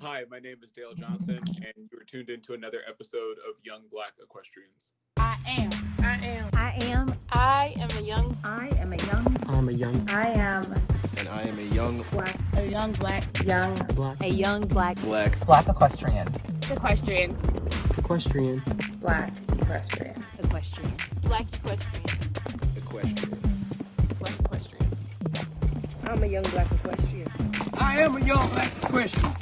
Hi, my name is Dale Johnson, and you're tuned into another episode of Young Black Equestrians. I am. I am. I am. I am a young. I am a young. I'm a young. I am. And I am a young Black. A young black. Young. black. A young black. Black equestrian. Equestrian. Equestrian. Black equestrian. Equestrian. Black equestrian. Equestrian. Black equestrian. I'm a young black equestrian. I am a young black equestrian.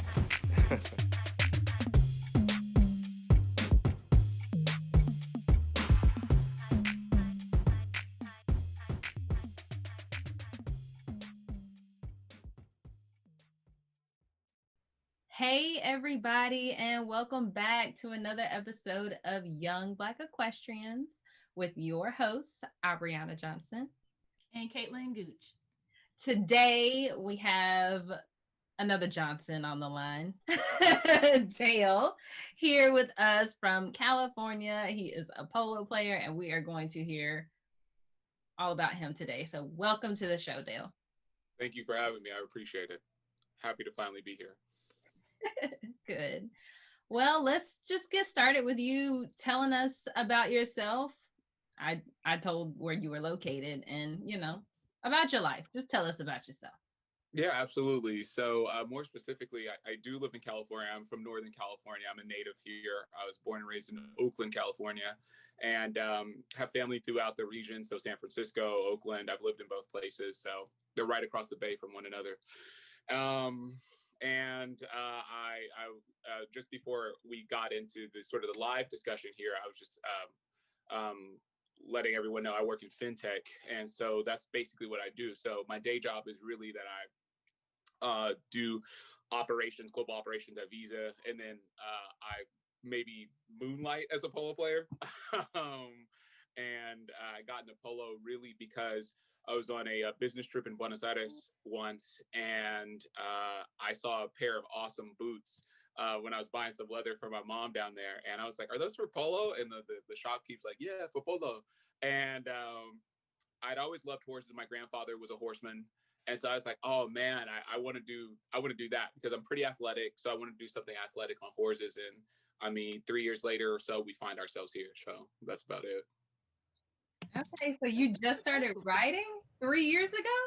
Hey, everybody, and welcome back to another episode of Young Black Equestrians with your hosts, Abriana Johnson And Caitlin Gooch. Today, we have another Johnson on the line, Dale, here with us from California. He is a polo player, and we are going to hear all about him today. So welcome to the show, Dale. Thank you for having me. I appreciate it. Happy to finally be here. Good. Well, let's just get started with you telling us about yourself. I told where you were located and, about your life. Just tell us about yourself. Yeah, absolutely. So more specifically, I do live in California. I'm from Northern California. I'm a native here. I was born and raised in Oakland, California, and have family throughout the region. So San Francisco, Oakland, I've lived in both places. So they're right across the bay from one another. I just before we got into the sort of the live discussion here, I was just letting everyone know I work in fintech, and so that's basically what I do. So my day job is really that I do global operations at Visa, and then I maybe moonlight as a polo player. And I got into polo really because I was on a business trip in Buenos Aires once, and I saw a pair of awesome boots when I was buying some leather for my mom down there. And I was like, are those for polo? And the shopkeeper's like, yeah, for polo. And I'd always loved horses. My grandfather was a horseman. And so I was like, oh man, I want to do that because I'm pretty athletic. So I want to do something athletic on horses. And I mean, 3 years later or so, we find ourselves here. So that's about it. Okay, so you just started riding 3 years ago?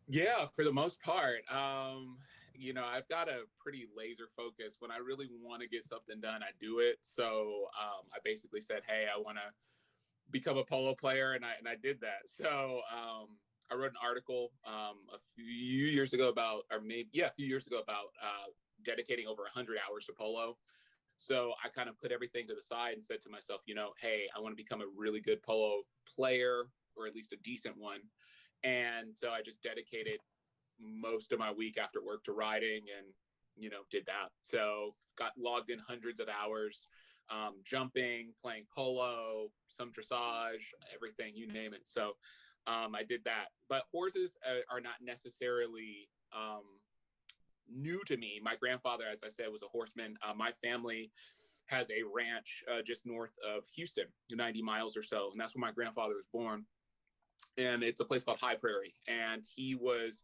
Yeah, for the most part. I've got a pretty laser focus. When I really want to get something done, I do it. So I basically said, hey, I want to become a polo player, and I did that. So I wrote an article a few years ago about dedicating over 100 hours to polo. So I kind of put everything to the side and said to myself, hey, I want to become a really good polo player, or at least a decent one. And so I just dedicated most of my week after work to riding and, did that. So got logged in hundreds of hours, jumping, playing polo, some dressage, everything, you name it. So I did that. But horses are not necessarily new to me. My grandfather, as I said, was a horseman. My family has a ranch just north of Houston, 90 miles or so. And that's where my grandfather was born. And it's a place called High Prairie. And he was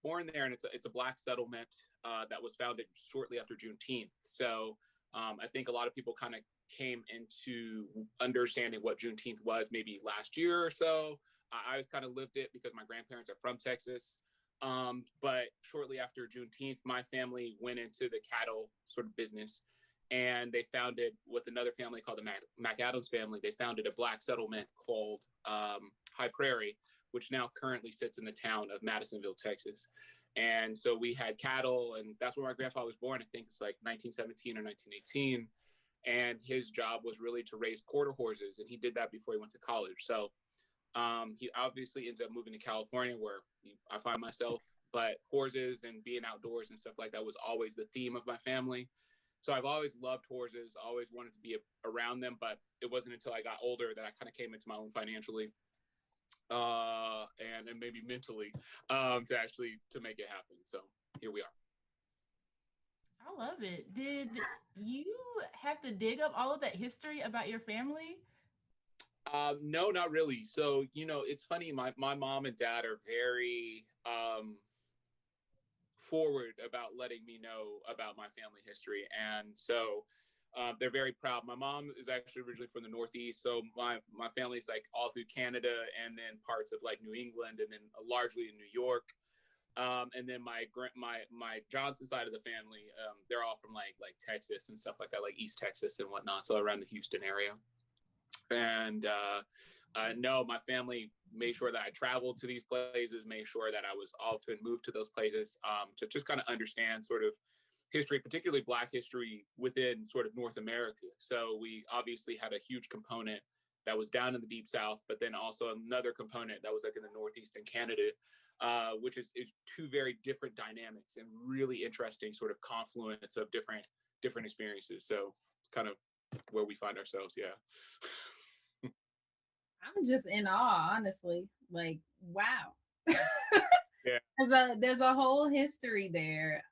born there, and it's a black settlement that was founded shortly after Juneteenth. So I think a lot of people kind of came into understanding what Juneteenth was maybe last year or so. I always kind of lived it because my grandparents are from Texas. But shortly after Juneteenth, my family went into the cattle sort of business, and they founded, with another family called the McAdams family, they founded a black settlement called High Prairie, which now currently sits in the town of Madisonville, Texas. And so we had cattle, and that's where my grandfather was born. I think it's like 1917 or 1918. And his job was really to raise quarter horses, and he did that before he went to college. So he obviously ended up moving to California, where I find myself, but horses and being outdoors and stuff like that was always the theme of my family. So I've always loved horses, always wanted to be around them, but it wasn't until I got older that I kind of came into my own financially and maybe mentally to make it happen. So here we are. I love it. Did you have to dig up all of that history about your family? No, not really. So, it's funny. My mom and dad are very forward about letting me know about my family history. And so they're very proud. My mom is actually originally from the Northeast, so my family's like all through Canada, and then parts of like New England, and then largely in New York. And then my Johnson side of the family, they're all from like Texas and stuff like that, like East Texas and whatnot, so around the Houston area. And no, my family made sure that I traveled to these places, made sure that I was often moved to those places to just kind of understand sort of history, particularly Black history within sort of North America. So we obviously had a huge component that was down in the Deep South, but then also another component that was like in the Northeast and Canada, which is two very different dynamics and really interesting sort of confluence of different experiences. So kind of where we find ourselves. Yeah. I'm just in awe, honestly. Like, wow. Yeah. There's a whole history there.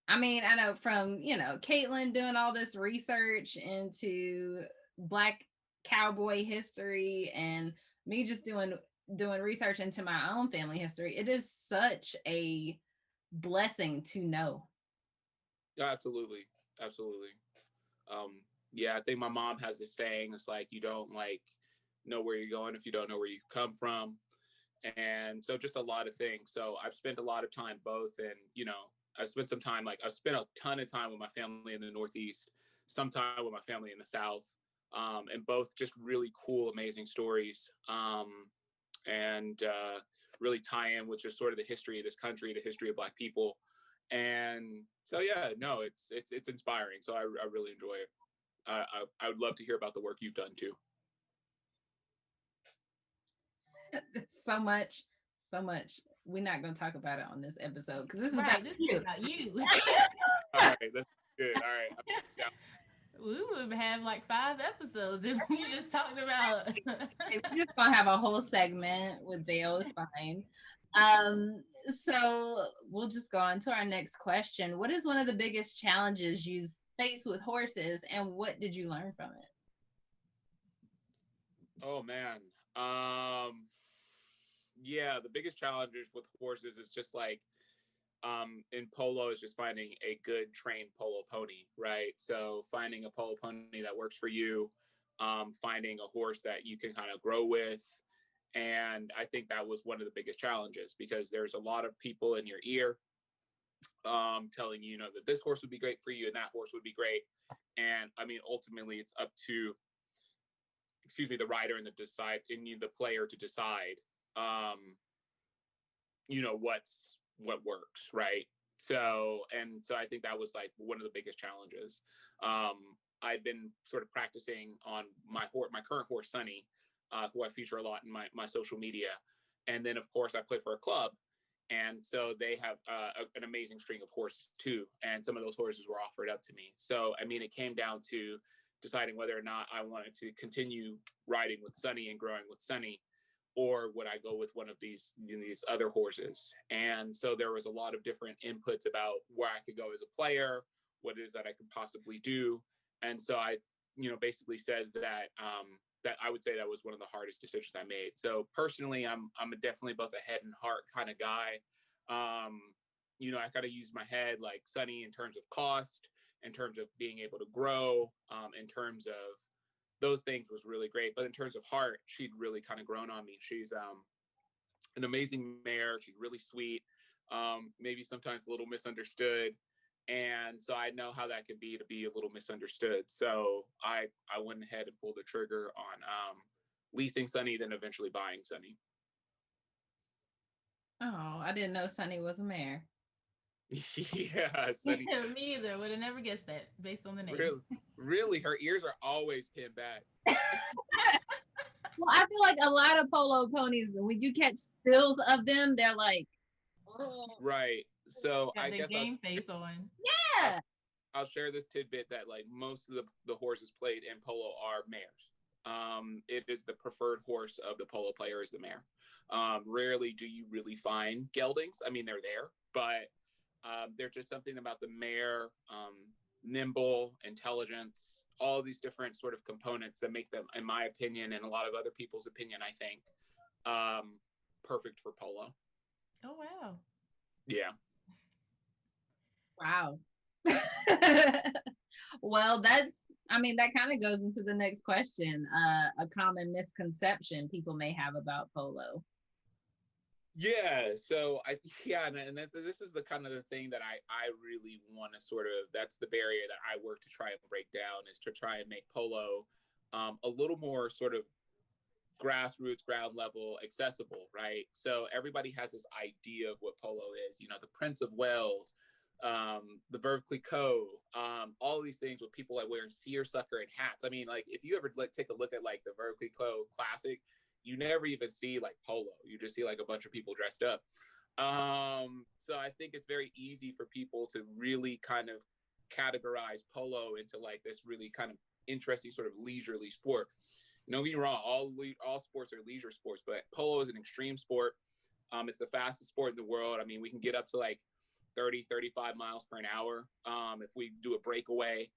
I mean, I know from, Caitlin doing all this research into Black cowboy history, and me just doing research into my own family history. It is such a blessing to know. Absolutely. Yeah, I think my mom has this saying, it's like, you don't like know where you're going if you don't know where you come from. And so just a lot of things. So I've spent a lot of time both, and I spent a ton of time with my family in the Northeast, some time with my family in the South, and both just really cool, amazing stories, and really tie in with just sort of the history of this country, the history of Black people. And so, yeah, no, it's inspiring. So I really enjoy it. I would love to hear about the work you've done too. So much. We're not going to talk about it on this episode because this is Right, about this you. is about you. All right, that's good. All right. Yeah. We would have like 5 episodes if we just talked about. We're just gonna have a whole segment with Dale. Is fine. So we'll just go on to our next question. What is one of the biggest challenges you've faced with horses, and what did you learn from it? Oh man. Yeah, the biggest challenges with horses is just like in polo is just finding a good trained polo pony, right? So finding a polo pony that works for you, finding a horse that you can kind of grow with. And I think that was one of the biggest challenges, because there's a lot of people in your ear telling you, that this horse would be great for you and that horse would be great. And I mean, ultimately it's up to, the rider and the player to decide, what works, right? So I think that was like one of the biggest challenges. I've been sort of practicing on my current horse, Sunny, who I feature a lot in my social media. And then of course I play for a club. And so they have an amazing string of horses too. And some of those horses were offered up to me. So, I mean, it came down to deciding whether or not I wanted to continue riding with Sunny and growing with Sunny, or would I go with one of these other horses? And so there was a lot of different inputs about where I could go as a player, what it is that I could possibly do. And so I, basically said that that I would say that was one of the hardest decisions I made. So personally, I'm definitely both a head and heart kind of guy. I got to use my head like Sunny in terms of cost, in terms of being able to grow, in terms of those things was really great. But in terms of heart, she'd really kind of grown on me. She's an amazing mare. She's really sweet, maybe sometimes a little misunderstood. And so I know how that can be, to be a little misunderstood. So I went ahead and pulled the trigger on leasing Sunny, then eventually buying Sunny. Oh, I didn't know Sunny was a mare. Yeah, Sunny. Me either. Would have never guessed that based on the name. Really, her ears are always pinned back. Well, I feel like a lot of polo ponies, when you catch stills of them, they're like, right. So Got I the guess game face on. yeah. I'll share this tidbit that like most of the horses played in polo are mares. It is the preferred horse of the polo player is the mare. Rarely do you really find geldings. I mean, they're there, but there's just something about the mare, nimble, intelligence, all these different sort of components that make them, in my opinion, and a lot of other people's opinion, I think, perfect for polo. Oh wow. Yeah. Wow. Well, I mean, that kind of goes into the next question. A common misconception people may have about polo. Yeah, so this is the kind of the thing that I really want to sort of, that's the barrier that I work to try and break down, is to try and make polo a little more sort of grassroots, ground level, accessible, right? So everybody has this idea of what polo is, the Prince of Wales, the Veuve Clicquot, all of these things with people like wearing seersucker and hats. I mean, like if you ever like take a look at like the Veuve Clicquot classic, you never even see like polo. You just see like a bunch of people dressed up. So I think it's very easy for people to really kind of categorize polo into like this really kind of interesting sort of leisurely sport. Don't get me wrong, all sports are leisure sports, but polo is an extreme sport. It's the fastest sport in the world. I mean, we can get up to like 30, 35 miles per hour. If we do a breakaway,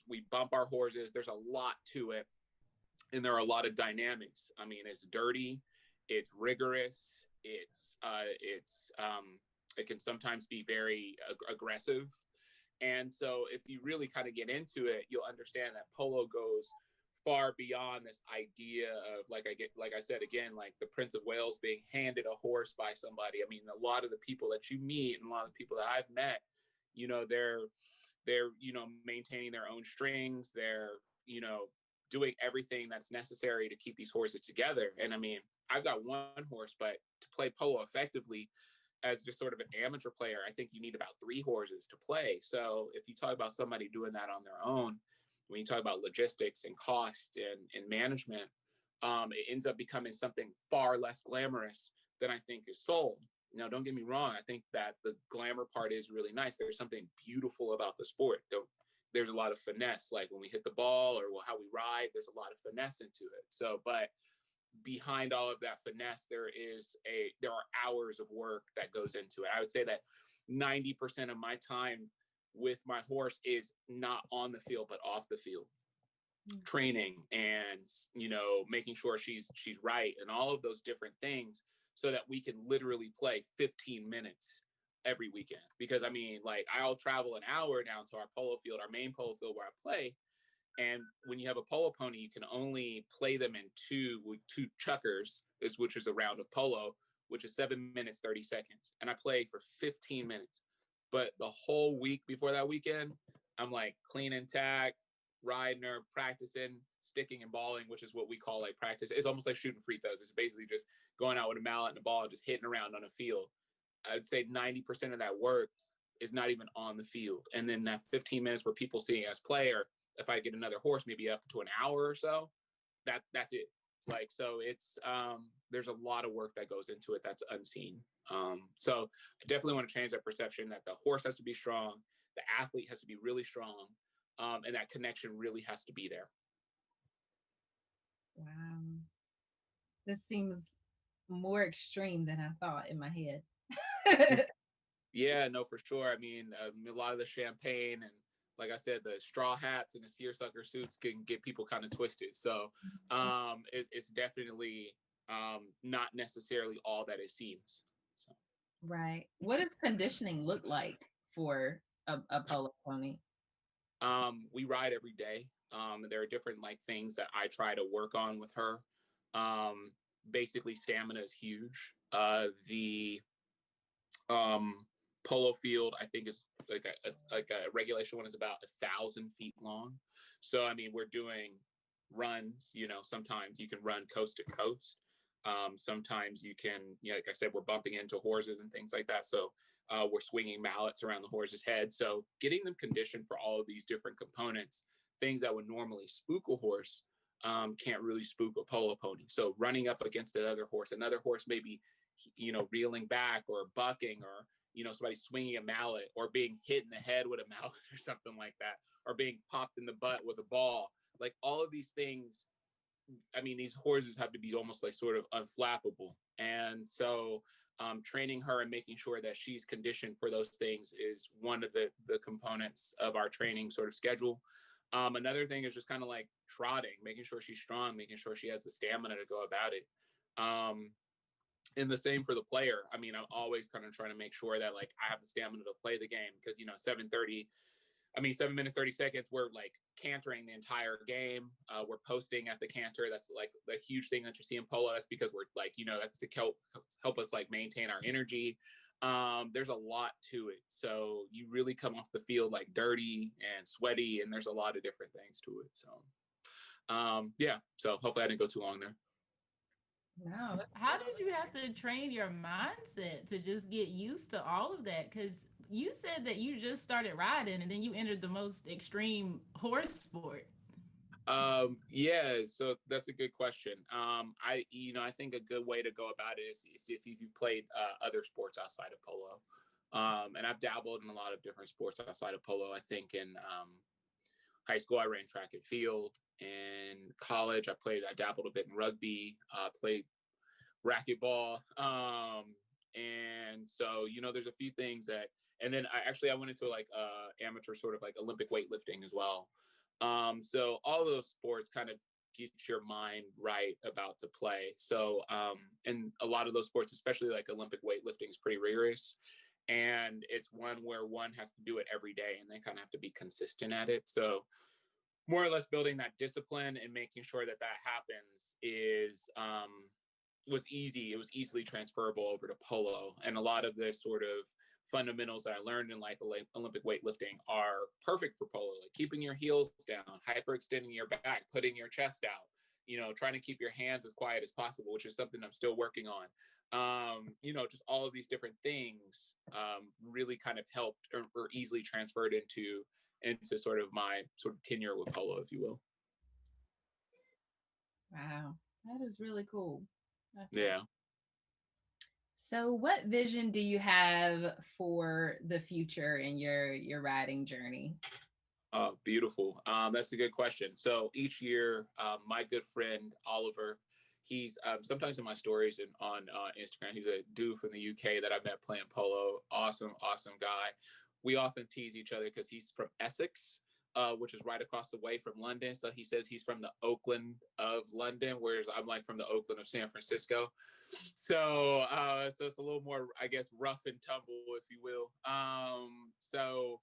we bump our horses. There's a lot to it. And there are a lot of dynamics. I mean, it's dirty, it's rigorous, it can sometimes be very aggressive. And so if you really kind of get into it, you'll understand that polo goes far beyond this idea of like I said again, like the Prince of Wales being handed a horse by somebody. I mean, a lot of the people that you meet and a lot of the people that I've met, they're maintaining their own strings. They're doing everything that's necessary to keep these horses together. And I mean, I've got one horse, but to play polo effectively as just sort of an amateur player, I think you need about 3 horses to play. So if you talk about somebody doing that on their own, when you talk about logistics and cost and management, it ends up becoming something far less glamorous than I think is sold. Now, don't get me wrong. I think that the glamour part is really nice. There's something beautiful about the sport. There's a lot of finesse, like when we hit the ball or how we ride, there's a lot of finesse into it. So, but behind all of that finesse, there are hours of work that goes into it. I would say that 90% of my time with my horse is not on the field, but off the field, training and, making sure she's right and all of those different things so that we can literally play 15 minutes every weekend. Because I mean, like I'll travel an hour down to our polo field, our main polo field where I play. And when you have a polo pony, you can only play them in two chukkers, which is a round of polo, which is 7 minutes, 30 seconds. And I play for 15 minutes. But the whole week before that weekend, I'm like cleaning tack, riding her, practicing, sticking and balling, which is what we call like practice. It's almost like shooting free throws. It's basically just going out with a mallet and a ball and just hitting around on a field. I'd say 90% of that work is not even on the field. And then that 15 minutes where people see us play, or if I get another horse, maybe up to an hour or so, that's it. Like, so it's, there's a lot of work that goes into it that's unseen. So I definitely want to change that perception that the horse has to be strong, the athlete has to be really strong, and that connection really has to be there. Wow. This seems more extreme than I thought in my head. Yeah, no, for sure. I mean, a lot of the champagne and, like I said, the straw hats and the seersucker suits can get people kind of twisted. So it's definitely not necessarily all that it seems. So. Right. What does conditioning look like for a polo pony? We ride every day. There are different like things that I try to work on with her. Basically, stamina is huge. The polo field, I think, is like a regulation one is about 1,000 feet long. So I mean, we're doing runs. Sometimes you can run coast to coast. Sometimes you can, like I said, we're bumping into horses and things like that. So we're swinging mallets around the horse's head. So getting them conditioned for all of these different components, things that would normally spook a horse, can't really spook a polo pony. So running up against another horse maybe, reeling back or bucking, or, somebody swinging a mallet, or being hit in the head with a mallet or something like that, or being popped in the butt with a ball. Like all of these things, I mean, these horses have to be almost like sort of unflappable. And so training her and making sure that she's conditioned for those things is one of the components of our training sort of schedule. Another thing is just kind of like trotting, making sure she's strong, making sure she has the stamina to go about it. And the same for the player. I mean, I'm always kind of trying to make sure that like I have the stamina to play the game because 7 minutes 30 seconds. We're like cantering the entire game. We're posting at the canter. That's like the huge thing that you see in polo. That's because we're like that's to help us like maintain our energy. There's a lot to it, so you really come off the field like dirty and sweaty, and there's a lot of different things to it. So yeah. So hopefully I didn't go too long there. No. How did you have to train your mindset to just get used to all of that? Because you said that you just started riding and then you entered the most extreme horse sport. Yeah, so that's a good question. I think a good way to go about it is if you've played other sports outside of polo. And I've dabbled in a lot of different sports outside of polo. I think in high school I ran track and field. In college I dabbled a bit in rugby, played racquetball. And so there's a few things that, and then I went into like amateur sort of like Olympic weightlifting as well. So all those sports kind of get your mind right about to play. So and a lot of those sports, especially like Olympic weightlifting, is pretty rigorous, and it's one where one has to do it every day, and they kind of have to be consistent at it. So more or less building that discipline and making sure that happens was easy. It was easily transferable over to polo, and a lot of the sort of fundamentals that I learned in like Olympic weightlifting are perfect for polo, like keeping your heels down, hyperextending your back, putting your chest out, trying to keep your hands as quiet as possible, which is something I'm still working on. Just all of these different things really kind of helped or easily transferred into sort of my sort of tenure with polo, if you will. Wow, that is really cool. That's yeah. Cool. So what vision do you have for the future in your riding journey? Oh, beautiful. That's a good question. So each year, my good friend Oliver, he's sometimes in my stories and on Instagram, he's a dude from the UK that I met playing polo. Awesome guy. We often tease each other because he's from Essex, which is right across the way from London. So he says he's from the Oakland of London, whereas I'm like from the Oakland of San Francisco. So it's a little more, I guess, rough and tumble, if you will. So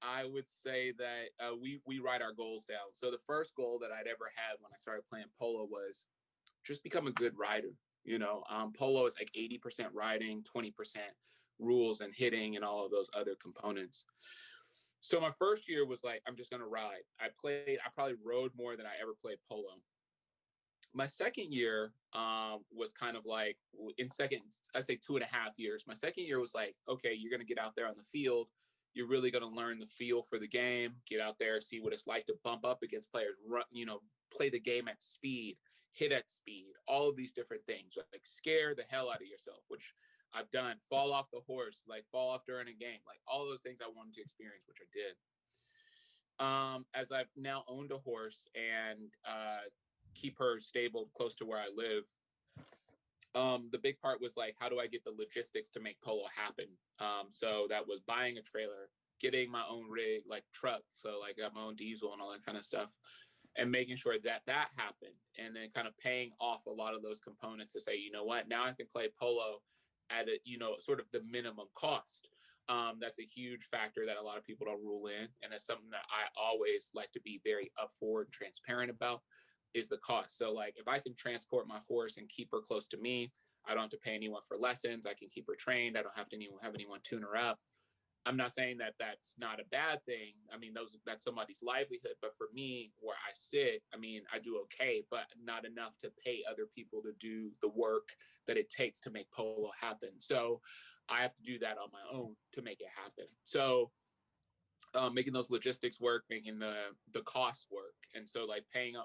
I would say that we write our goals down. So the first goal that I'd ever had when I started playing polo was just become a good rider. Polo is like 80% riding, 20% rules and hitting and all of those other components. So my first year was like, I'm just going to ride. I probably rode more than I ever played polo. My second year was kind of like I say 2.5 years. My second year was like, okay, you're going to get out there on the field. You're really going to learn the feel for the game, get out there, see what it's like to bump up against players, run, play the game at speed, hit at speed, all of these different things, like scare the hell out of yourself, which I've done, fall off the horse, like fall off during a game, like all those things I wanted to experience, which I did. As I've now owned a horse and keep her stable close to where I live, the big part was like, how do I get the logistics to make polo happen? So that was buying a trailer, getting my own rig, like truck, so like I got my own diesel and all that kind of stuff, and making sure that happened, and then kind of paying off a lot of those components to say, you know what, now I can play polo at a sort of the minimum cost. That's a huge factor that a lot of people don't rule in, and it's something that I always like to be very upfront and transparent about, is the cost. So like if I can transport my horse and keep her close to me, I don't have to pay anyone for lessons. I can keep her trained. I don't have to have anyone tune her up. I'm not saying that that's not a bad thing. I mean, that's somebody's livelihood. But for me, where I sit, I mean, I do okay, but not enough to pay other people to do the work that it takes to make polo happen. So I have to do that on my own to make it happen. So making those logistics work, making the costs work. And so like paying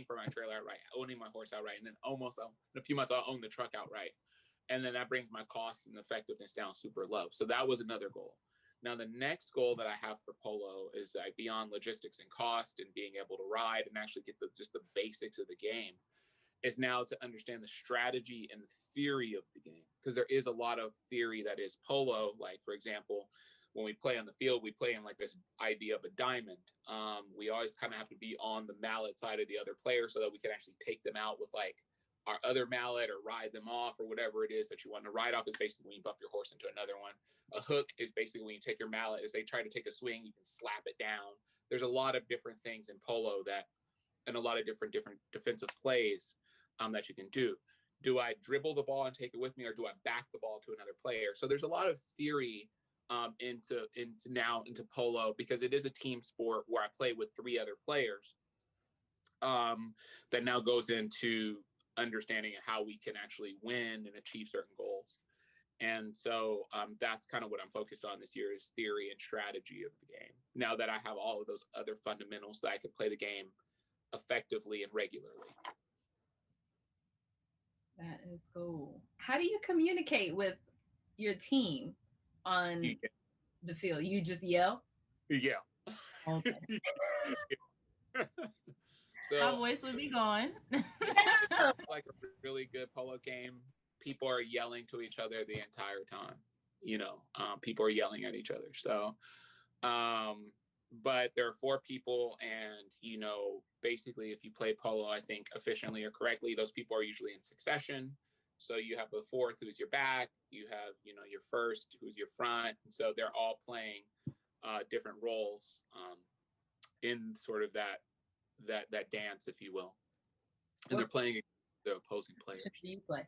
for my trailer outright, owning my horse outright, and then almost in a few months I'll own the truck outright. And then that brings my costs and effectiveness down super low. So that was another goal. Now, the next goal that I have for polo is like beyond logistics and cost and being able to ride and actually get just the basics of the game, is now to understand the strategy and the theory of the game. Because there is a lot of theory that is polo. Like, for example, when we play on the field, we play in like this idea of a diamond. We always kind of have to be on the mallet side of the other player so that we can actually take them out with like our other mallet or ride them off or whatever it is that you want to ride off is basically when you bump your horse into another one. A hook is basically when you take your mallet, as they try to take a swing, you can slap it down. There's a lot of different things in polo that, and a lot of different defensive plays that you can do. Do I dribble the ball and take it with me, or do I back the ball to another player? So there's a lot of theory into polo, because it is a team sport where I play with 3 other players. That now goes into understanding how we can actually win and achieve certain goals. And so that's kind of what I'm focused on this year, is theory and strategy of the game. Now that I have all of those other fundamentals, that I can play the game effectively and regularly. That is cool. How do you communicate with your team on the field? You just yell? Yeah. Okay. So, my voice would be gone. like a really good polo game, people are yelling to each other the entire time. People are yelling at each other. So, but there are 4 people, and basically, if you play polo, I think efficiently or correctly, those people are usually in succession. So you have the 4th, who's your back. You have, your 1st, who's your front. And so they're all playing different roles in sort of that dance, if you will. And they're playing the opposing players. Do you play?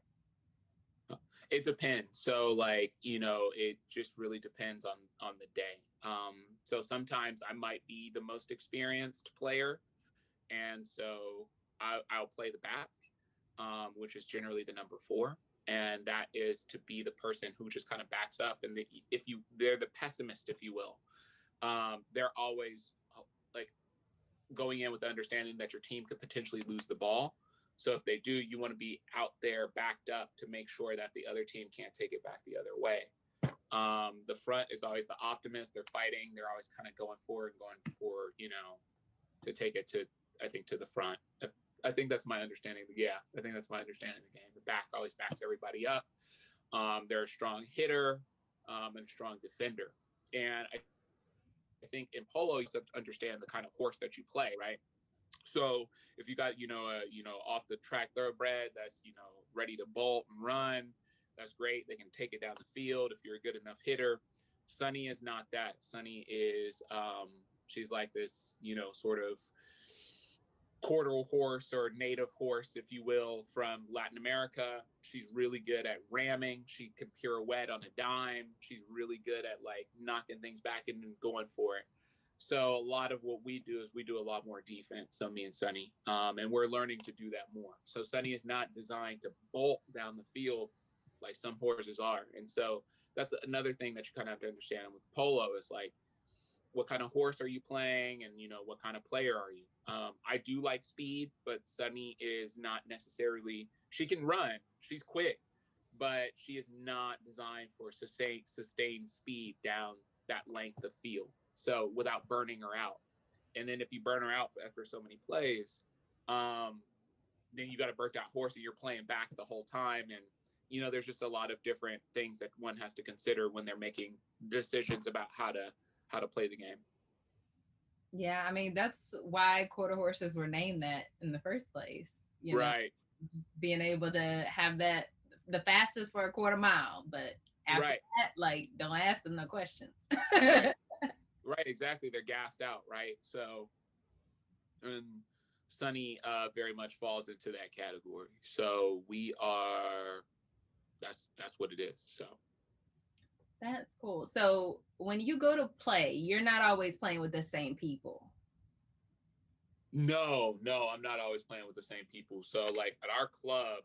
It depends. So it just really depends on the day. So sometimes I might be the most experienced player, and so I'll play the back, which is generally the number 4, and that is to be the person who just kind of backs up. And they're the pessimist, if you will. They're always like going in with the understanding that your team could potentially lose the ball. So if they do, you want to be out there backed up to make sure that the other team can't take it back the other way. The front is always the optimist. They're fighting. They're always kind of going for to take it to the front. I think that's my understanding. Yeah, I think that's my understanding of the game. The back always backs everybody up. They're a strong hitter and a strong defender. And I think in polo, you have to understand the kind of horse that you play, right? So if you got, off the track thoroughbred that's, ready to bolt and run, that's great. They can take it down the field if you're a good enough hitter. Sunny is not that. Sunny is, she's like this, sort of quarter horse or native horse, if you will, from Latin America. She's really good at ramming. She can pirouette on a dime. She's really good at knocking things back and going for it. So a lot of what we do is we do a lot more defense, so me and Sunny, and we're learning to do that more. So Sunny is not designed to bolt down the field like some horses are. And so that's another thing that you kind of have to understand with polo is what kind of horse are you playing, and what kind of player are you? I do like speed, but Sunny is not necessarily, she can run, she's quick, but she is not designed for sustained speed down that length of field. So without burning her out. And then if you burn her out after so many plays, then you got a burnt out horse that you're playing back the whole time. And, there's just a lot of different things that one has to consider when they're making decisions about how to play the game. Yeah, I mean, that's why quarter horses were named that in the first place. Right. Just being able to have that, the fastest for a quarter mile. But after that, don't ask them no questions. Right, exactly. They're gassed out, right? So, and Sunny very much falls into that category. So that's what it is. So that's cool. So when you go to play, you're not always playing with the same people. No, I'm not always playing with the same people. So at our club,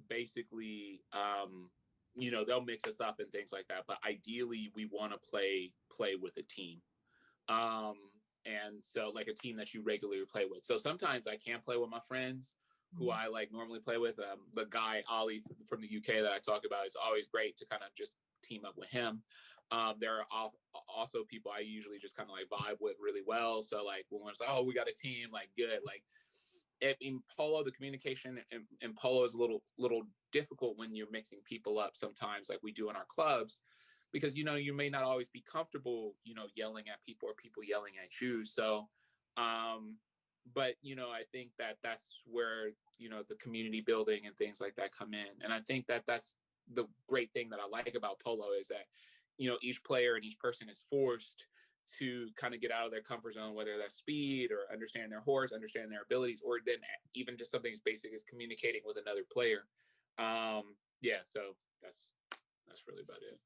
basically, they'll mix us up and things like that. But ideally, we want to play with a team. And so a team that you regularly play with. So sometimes I can play with my friends who I normally play with. The guy, Ollie from the UK that I talk about, is always great to kind of just team up with him. There are also people I usually just kind of vibe with really well. So when it's oh, we got a team, good. In polo, the communication in polo is a little difficult when you're mixing people up sometimes, like we do in our clubs, because you may not always be comfortable yelling at people or people yelling at you. So but I think that that's where the community building and things like that come in, and I think that that's the great thing that I like about polo is that each player and each person is forced to kind of get out of their comfort zone, whether that's speed or understand their horse, understand their abilities, or then even just something as basic as communicating with another player. Yeah, so that's really about it.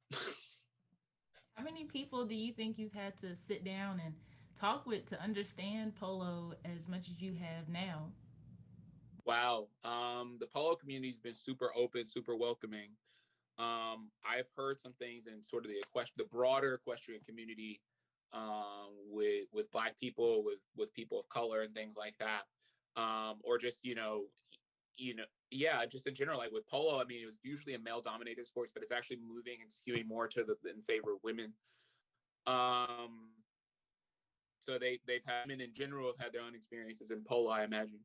How many people do you think you've had to sit down and talk with to understand polo as much as you have now? Wow. The polo community's been super open, super welcoming. I've heard some things in sort of the broader equestrian community, with Black people, with people of color and things like that, or just yeah, just in general, like with polo. I mean, it was usually a male dominated sports, but it's actually moving and skewing more to the in favor of women. Um, so they've had women in general have had their own experiences in polo, I imagine.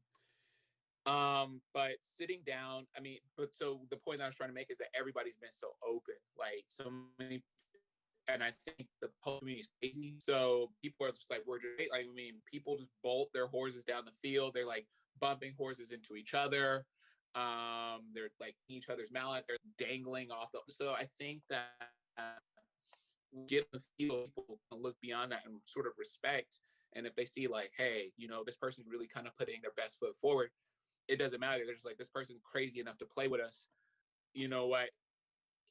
But sitting down, I mean, but so the point that I was trying to make is that everybody's been so open, like so many, and I think the polo community is crazy. So people are just like, we're just, like, I mean, people just bolt their horses down the field. They're like bumping horses into each other. They're like each other's mallets. They're dangling off. So I think that get the field, people look beyond that and sort of respect. And if they see like, hey, this person's really kind of putting their best foot forward, it doesn't matter. They're just like, this person's crazy enough to play with us. You know what?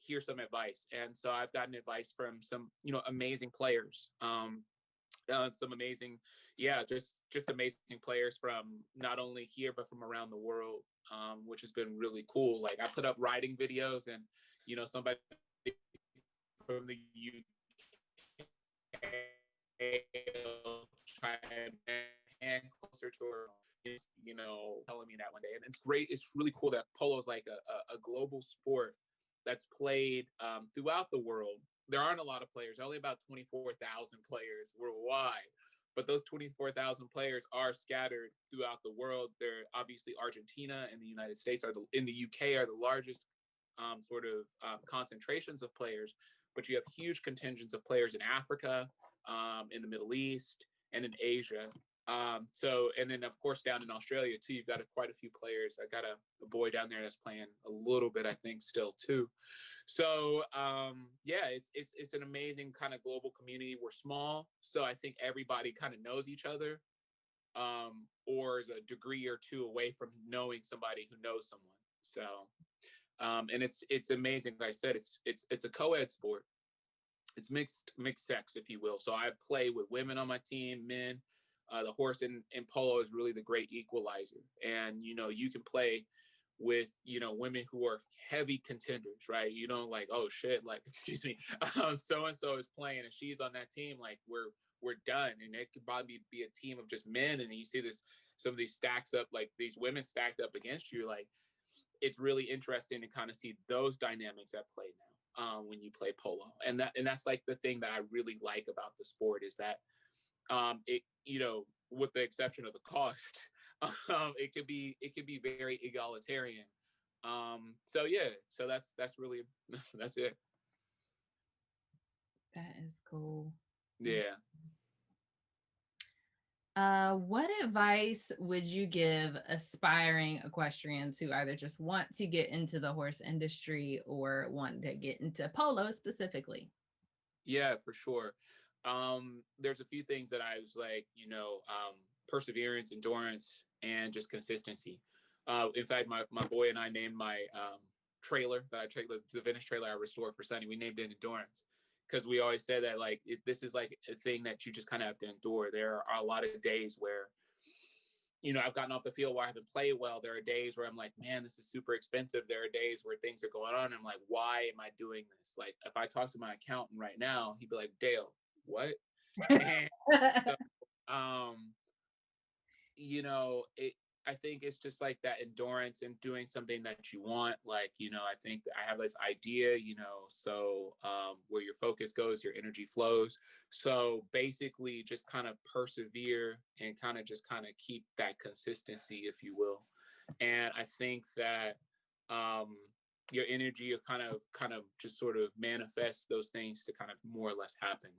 Here's some advice. And so I've gotten advice from some, amazing players. Some amazing, yeah, just amazing players from not only here but from around the world, which has been really cool. Like I put up riding videos, and somebody from the UK try and hand closer to her, telling me that one day. And it's great. It's really cool that polo is like a global sport that's played throughout the world. There aren't a lot of players, only about 24,000 players worldwide. But those 24,000 players are scattered throughout the world. They're obviously Argentina and the United States in the UK are the largest sort of concentrations of players, but you have huge contingents of players in Africa, in the Middle East, and in Asia. So, and then of course down in Australia too, you've got quite a few players. I got a boy down there that's playing a little bit, I think, still too. So, yeah, it's an amazing kind of global community. We're small, so I think everybody kind of knows each other, or is a degree or two away from knowing somebody who knows someone. So, and it's amazing. Like I said, it's a co-ed sport. It's mixed sex, if you will. So I play with women on my team, men. The horse in polo is really the great equalizer, and you can play with women who are heavy contenders, right? You don't like, oh shit, like excuse me, so and so is playing and she's on that team, like we're done. And it could probably be a team of just men, and then you see some of these stacks up, like these women stacked up against you. Like it's really interesting to kind of see those dynamics at play now, when you play polo. And that's like the thing that I really like about the sport is that it, with the exception of the cost, it could be very egalitarian. So yeah, so that's really that's it. That is cool. Yeah. What advice would you give aspiring equestrians who either just want to get into the horse industry or want to get into polo specifically? Yeah, for sure. There's a few things that I was like, perseverance, endurance, and just consistency. In fact, my boy and I named my trailer that I take the vintage trailer I restored for Sunny. We named it Endurance because we always said that like this is like a thing that you just kind of have to endure. There are a lot of days where I've gotten off the field where I haven't played well. There are days where I'm like, man, this is super expensive. There are days where things are going on. And I'm like, why am I doing this? Like, if I talk to my accountant right now, he'd be like, Dale, what? And so, it, I think it's just like that endurance and doing something that you want. Like, I think I have this idea, so where your focus goes, your energy flows. So basically just kind of persevere and kind of keep that consistency, if you will. And I think that your energy will kind of just sort of manifest those things to kind of more or less happen.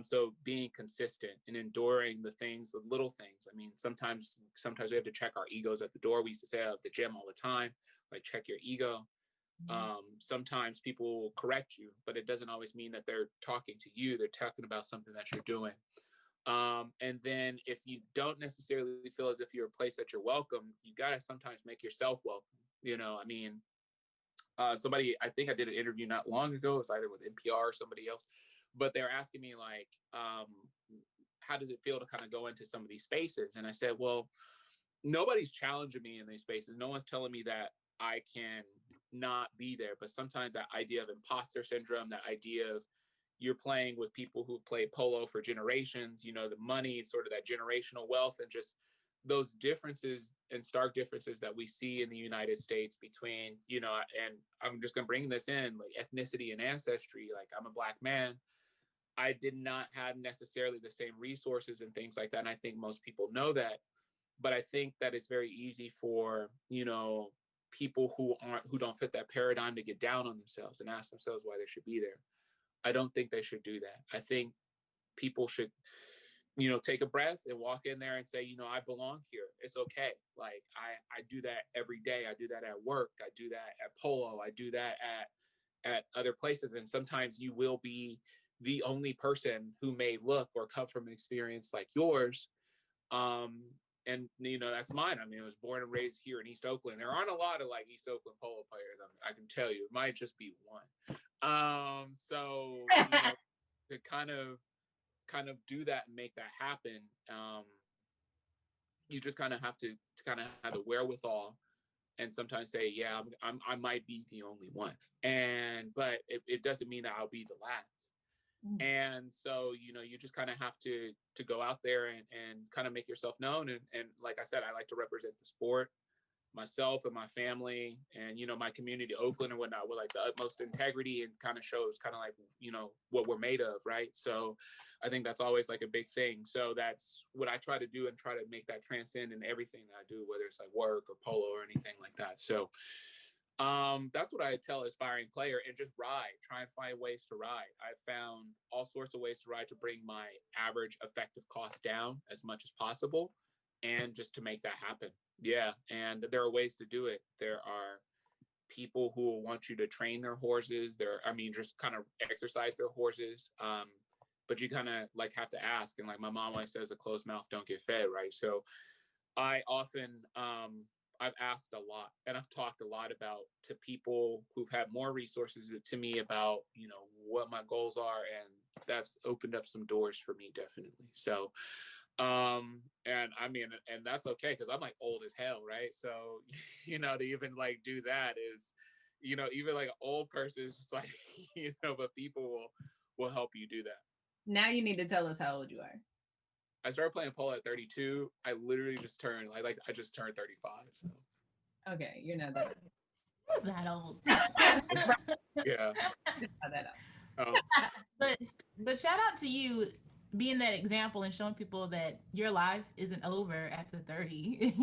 So being consistent and enduring the things, the little things. I mean, sometimes we have to check our egos at the door. We used to say at the gym all the time, like, check your ego. Sometimes people will correct you, but it doesn't always mean that they're talking to you. They're talking about something that you're doing. And then if you don't necessarily feel as if you're a place that you're welcome, you got to sometimes make yourself welcome. I mean, somebody, I think I did an interview not long ago. It was either with NPR or somebody else, but they're asking me like, how does it feel to kind of go into some of these spaces? And I said, well, nobody's challenging me in these spaces. No one's telling me that I can not be there. But sometimes that idea of imposter syndrome, that idea of you're playing with people who've played polo for generations, the money, sort of that generational wealth, and just those differences and stark differences that we see in the United States between, and I'm just going to bring this in, like ethnicity and ancestry. Like, I'm a Black man. I did not have necessarily the same resources and things like that. And I think most people know that. But I think that it's very easy for, people who don't fit that paradigm to get down on themselves and ask themselves why they should be there. I don't think they should do that. I think people should, take a breath and walk in there and say, I belong here. It's okay. Like, I do that every day. I do that at work. I do that at Polo. I do that at other places. And sometimes you will be the only person who may look or come from an experience like yours. And that's mine. I mean, I was born and raised here in East Oakland. There aren't a lot of like East Oakland polo players. I can tell you, it might just be one. So to kind of do that and make that happen, you just kind of have to kind of have the wherewithal and sometimes say, yeah, I might be the only one, but it doesn't mean that I'll be the last. And so, you just kind of have to go out there and kind of make yourself known. And like I said, I like to represent the sport, myself and my family and, my community, Oakland and whatnot, with like the utmost integrity, and kind of shows kind of like, what we're made of. Right. So I think that's always like a big thing. So that's what I try to do and try to make that transcend in everything that I do, whether it's like work or polo or anything like that. So that's what I tell aspiring player, and just try and find ways to ride. I've found all sorts of ways to ride to bring my average effective cost down as much as possible, and just to make that happen. Yeah. And there are ways to do it. There are people who will want you to train their horses. Just kind of exercise their horses. But you kind of like have to ask. And like my mom always says, a closed mouth don't get fed. Right. So I often, I've asked a lot, and I've talked a lot to people who've had more resources to me about, what my goals are. And that's opened up some doors for me, definitely. So, and that's okay, because I'm like old as hell, right? So, to even like do that is, even like an old person is just like, but people will help you do that. Now you need to tell us how old you are. I started playing polo at 32. I literally just turned I just turned 35. So. Okay, you're not that. That's not old. Yeah. Not that old. But shout out to you being that example and showing people that your life isn't over after 30.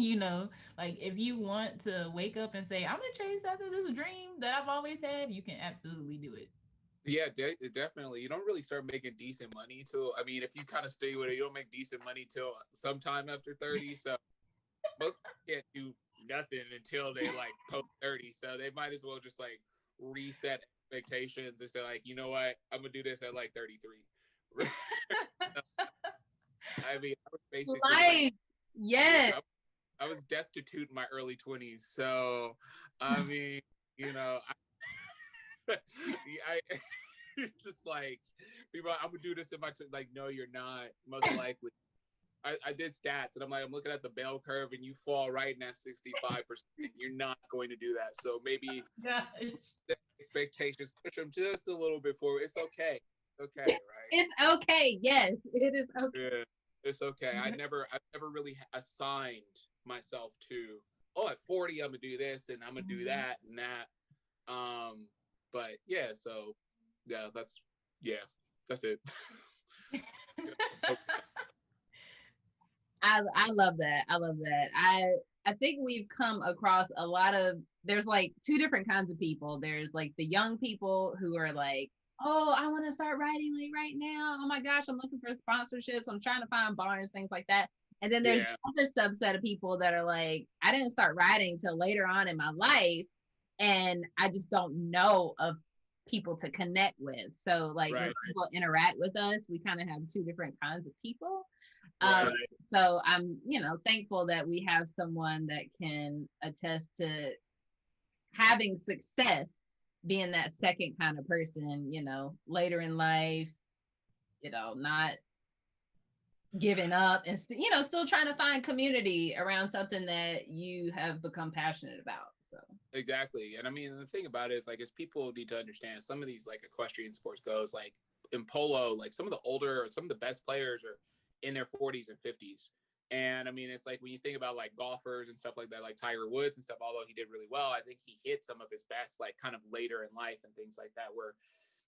Like if you want to wake up and say, I'm gonna chase after this dream that I've always had, you can absolutely do it. Yeah, definitely. You don't really start making decent money if you kind of stay with it, you don't make decent money till sometime after 30. So most can't do nothing until they like post 30. So they might as well just like reset expectations and say like, you know what, I'm gonna do this at like 33. I was basically yes. I was destitute in my early 20s. So I just like people, I'm gonna do this if like, no, you're not. Most likely. I did stats, and I'm looking at the bell curve, and you fall right in that 65%. You're not going to do that. So maybe the expectations, push them just a little bit forward. It's okay. Okay, right? It's okay. Yes, it is okay. Yeah, it's okay. I've never really assigned myself to, at 40 I'm gonna do this and I'm gonna do that and that. But yeah, so yeah, that's it. I love that. I love that. I think we've come across there's like two different kinds of people. There's like the young people who are like oh, I want to start writing like right now. Oh my gosh, I'm looking for sponsorships. I'm trying to find bars, things like that. And then there's Yeah, another subset of people that are like, I didn't start writing till later on in my life, and I just don't know of people to connect with. So like when right, people interact with us, we kind of have two different kinds of people. Um, right. so I'm, thankful that we have someone that can attest to having success being that second kind of person, later in life, not giving up and still trying to find community around something that you have become passionate about. So Exactly. And I mean, the thing about it is like, as people need to understand, some of these like equestrian sports goes like in polo, like some of the older or some of the best players are in their 40s and 50s. And I mean, it's like when you think about like golfers and stuff like that, like Tiger Woods and stuff, although he did really well, I think he hit some of his best, like kind of later in life and things like that, where,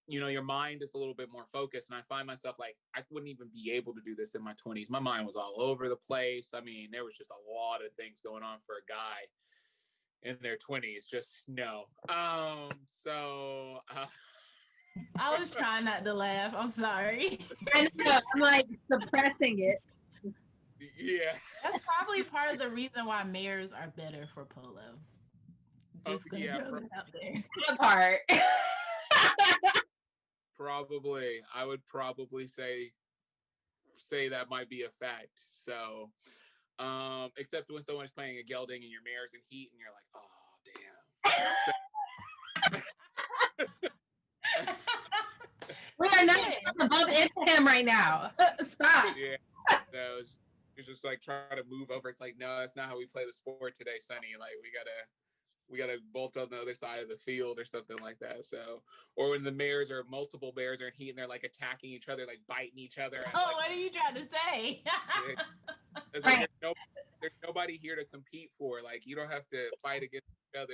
your mind is a little bit more focused. And I find myself like, I wouldn't even be able to do this in my 20s. My mind was all over the place. I mean, there was just a lot of things going on for a guy in their 20s. Just no. So I was trying not to laugh. I'm sorry. I know, I'm like suppressing it. yeah. That's probably part of the reason why mares are better for polo. Just gonna Yeah, throw that out there. That part. probably. I would probably say that might be a fact. So except when someone's playing a gelding and your mare's in heat and you're like, oh damn. We are not going to bump into him right now. Stop. Yeah. So it's just like trying to move over. It's like, no, that's not how we play the sport today, Sonny. Like we gotta bolt on the other side of the field or something like that. So, or when the mares or multiple bears are in heat and they're like attacking each other, like biting each other. Oh, like, what are you trying to say? it's like there's nobody here to compete for. Like you don't have to fight against each other.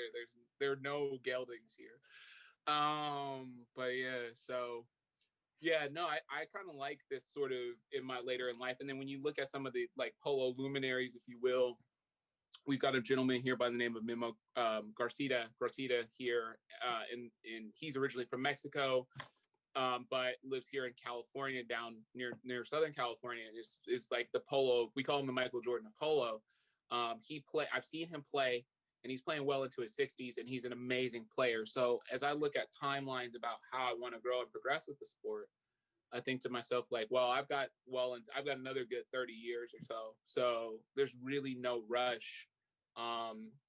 There are no geldings here. But yeah, so yeah, no, I kind of like this sort of in my later in life. And then when you look at some of the like polo luminaries, if you will, we've got a gentleman here by the name of Memo Garcia here, and he's originally from Mexico, but lives here in California, down near Southern California. Is like the polo. We call him the Michael Jordan of polo. I've seen him play, and he's playing well into his 60s, and he's an amazing player. So as I look at timelines about how I want to grow and progress with the sport, I think to myself like, well, I've got another good 30 years or so. So there's really no rush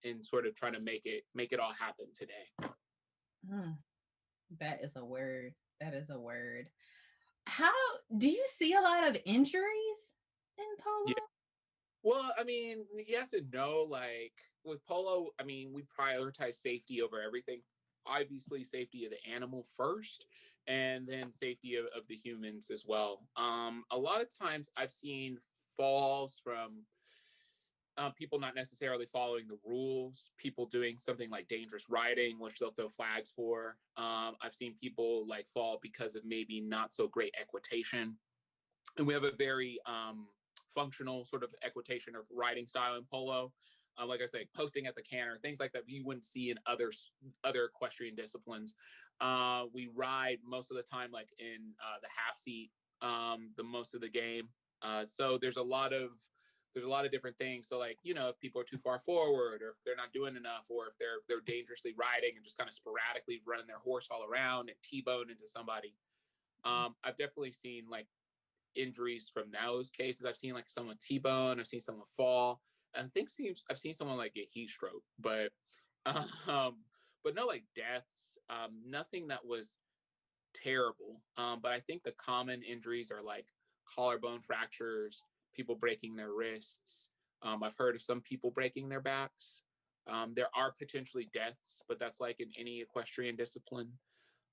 in sort of trying to make it all happen today. That is a word. That is a word. How do you see a lot of injuries in polo? Yeah. Well, I mean, yes and no. Like with polo, I mean, we prioritize safety over everything. Obviously, safety of the animal first, and then safety of the humans as well. A lot of times I've seen falls from people not necessarily following the rules, people doing something like dangerous riding, which they'll throw flags for. I've seen people like fall because of maybe not so great equitation. And we have a very functional sort of equitation or riding style in polo. Like I say, posting at the canter, things like that you wouldn't see in other equestrian disciplines. We ride most of the time like in the half seat, the most of the game. So there's a lot of different things. So like, if people are too far forward, or if they're not doing enough, or if they're dangerously riding and just kind of sporadically running their horse all around and T-bone into somebody. I've definitely seen like injuries from those cases. I've seen like someone T-bone, I've seen someone fall. And I've seen someone like get heat stroke, but no like deaths, nothing that was terrible. But I think the common injuries are like collarbone fractures, people breaking their wrists. I've heard of some people breaking their backs. There are potentially deaths, but that's like in any equestrian discipline.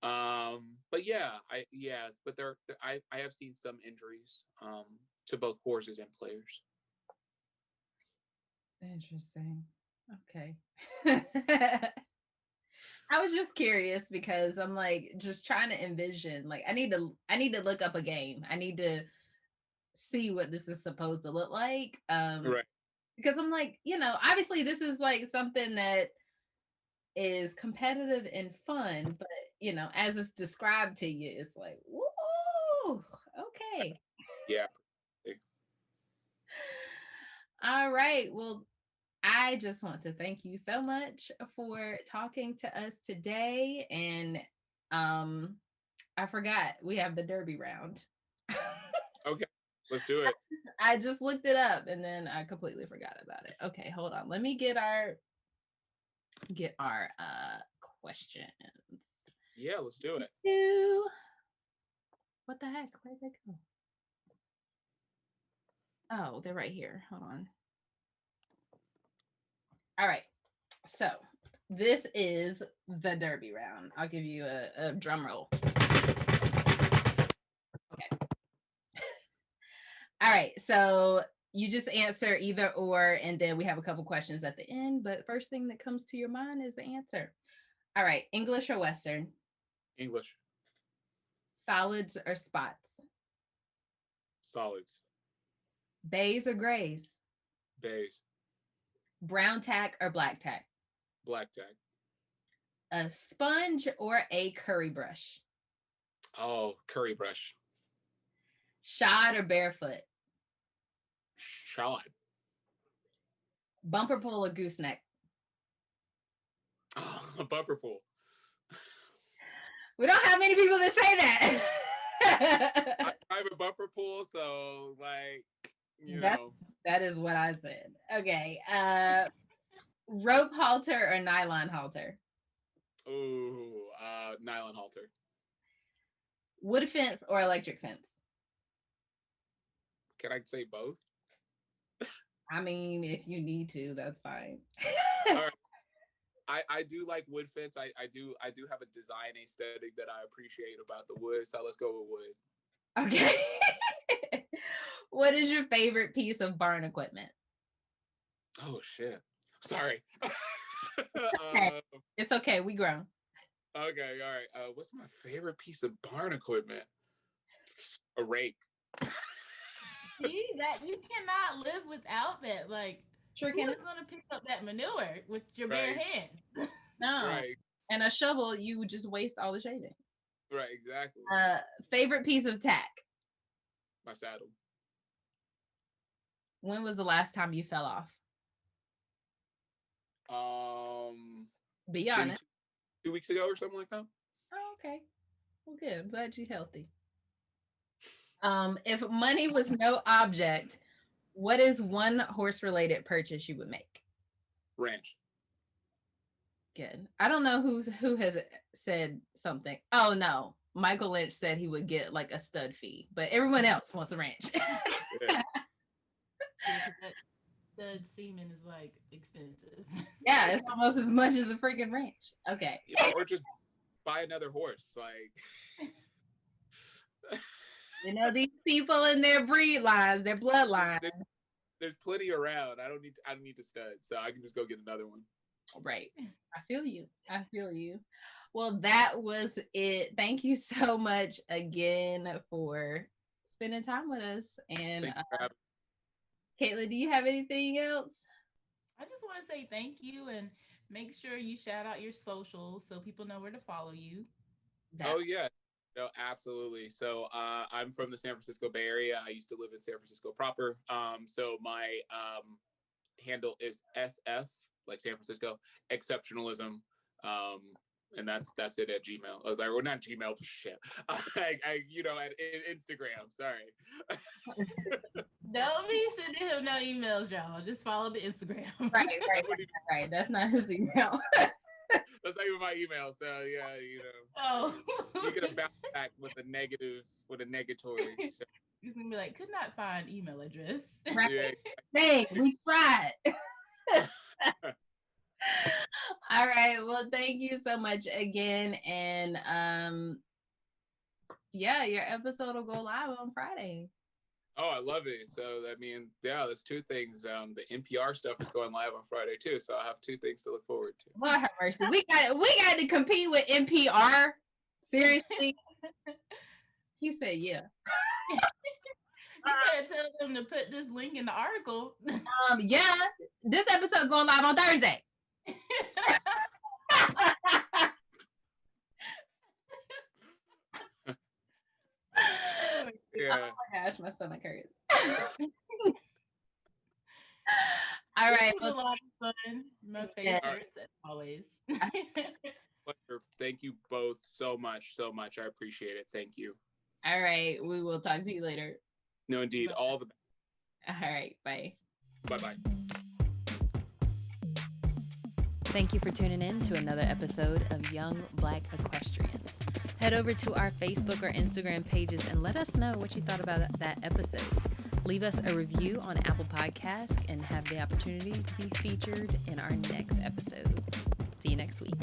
But yeah, I have seen some injuries to both horses and players. Interesting. Okay. I was just curious because I'm like just trying to envision, like I need to look up a game. I need to see what this is supposed to look like. Right. Because I'm like, obviously this is like something that is competitive and fun, but you know, as it's described to you, it's like, woo, okay. Yeah. All right. Well, I just want to thank you so much for talking to us today. And I forgot we have the Derby round. Okay, let's do it. I just looked it up and then I completely forgot about it. Okay, hold on. Let me get our questions. Yeah, let's do it. What the heck? Where'd they go? Oh, they're right here. Hold on. All right. So this is the Derby round. I'll give you a drum roll. Okay. All right. So you just answer either or, and then we have a couple questions at the end. But first thing that comes to your mind is the answer. All right. English or Western? English. Solids or spots? Solids. Bays or grays? Bays. Brown tack or black tack? Black tack. A sponge or a curry brush? Oh, curry brush. Shod or barefoot? Shod. Bumper pull or gooseneck? Oh, a bumper pull. We don't have many people that say that. I drive a bumper pull, so like, you know. That is what I said. Okay. Rope halter or nylon halter? Ooh, nylon halter. Wood fence or electric fence? Can I say both? I mean, if you need to, that's fine. All right. I do like wood fence. I do have a design aesthetic that I appreciate about the wood. So let's go with wood. Okay. What is your favorite piece of barn equipment? Oh shit. Sorry. Okay. It's okay. We grown. Okay. All right. What's my favorite piece of barn equipment? A rake. See that you cannot live without that. Like, Sure who's can. gonna pick up that manure with your bare hands? No. Right. And a shovel, you would just waste all the shavings. Right. Exactly. Favorite piece of tack? My saddle. When was the last time you fell off? Be Maybe honest. 2 weeks ago or something like that. Oh, okay. Well, good. I'm glad you're healthy. If money was no object, what is one horse-related purchase you would make? Ranch. Good. I don't know who has said something. Oh no, Michael Lynch said he would get like a stud fee, but everyone else wants a ranch. Yeah. Stud semen is like expensive. Yeah, it's almost as much as a freaking ranch. Okay. Yeah, or just buy another horse. Like, You know, these people in their breed lines, their bloodline. there's plenty around. I don't need to stud, so I can just go get another one. Right. I feel you. I feel you. Well, that was it. Thank you so much again for spending time with us. And Thank you for having Caitlin, do you have anything else? I just want to say thank you and make sure you shout out your socials so people know where to follow you. Oh yeah, no, absolutely. So I'm from the San Francisco Bay Area. I used to live in San Francisco proper. So my handle is SF, like San Francisco exceptionalism. And that's it at Gmail. I was like, well, not Gmail, shit. At Instagram. Sorry. Don't be sending him no emails, y'all. Just follow the Instagram. Right. That's not his email. That's not even my email. So yeah, Oh. you get a bounce back with a negatory. So. You can be like, could not find email address. Right. Yeah. Hey, we tried. All right. Well, thank you so much again. And your episode will go live on Friday. Oh, I love it. So that means, there's two things. The NPR stuff is going live on Friday too. So I have two things to look forward to. Lord have mercy. We got to compete with NPR. Seriously. He said, yeah. You better tell them to put this link in the article. Yeah. This episode going live on Thursday. Yeah. Oh my gosh, my stomach hurts. All right. This was a lot of fun. My face hurts as always. Pleasure. Thank you both so much. I appreciate it. Thank you. All right. We will talk to you later. No, indeed. Bye. All the best. All right. Bye. Bye-bye. Thank you for tuning in to another episode of Young Black Equestrians. Head over to our Facebook or Instagram pages and let us know what you thought about that episode. Leave us a review on Apple Podcasts and have the opportunity to be featured in our next episode. See you next week.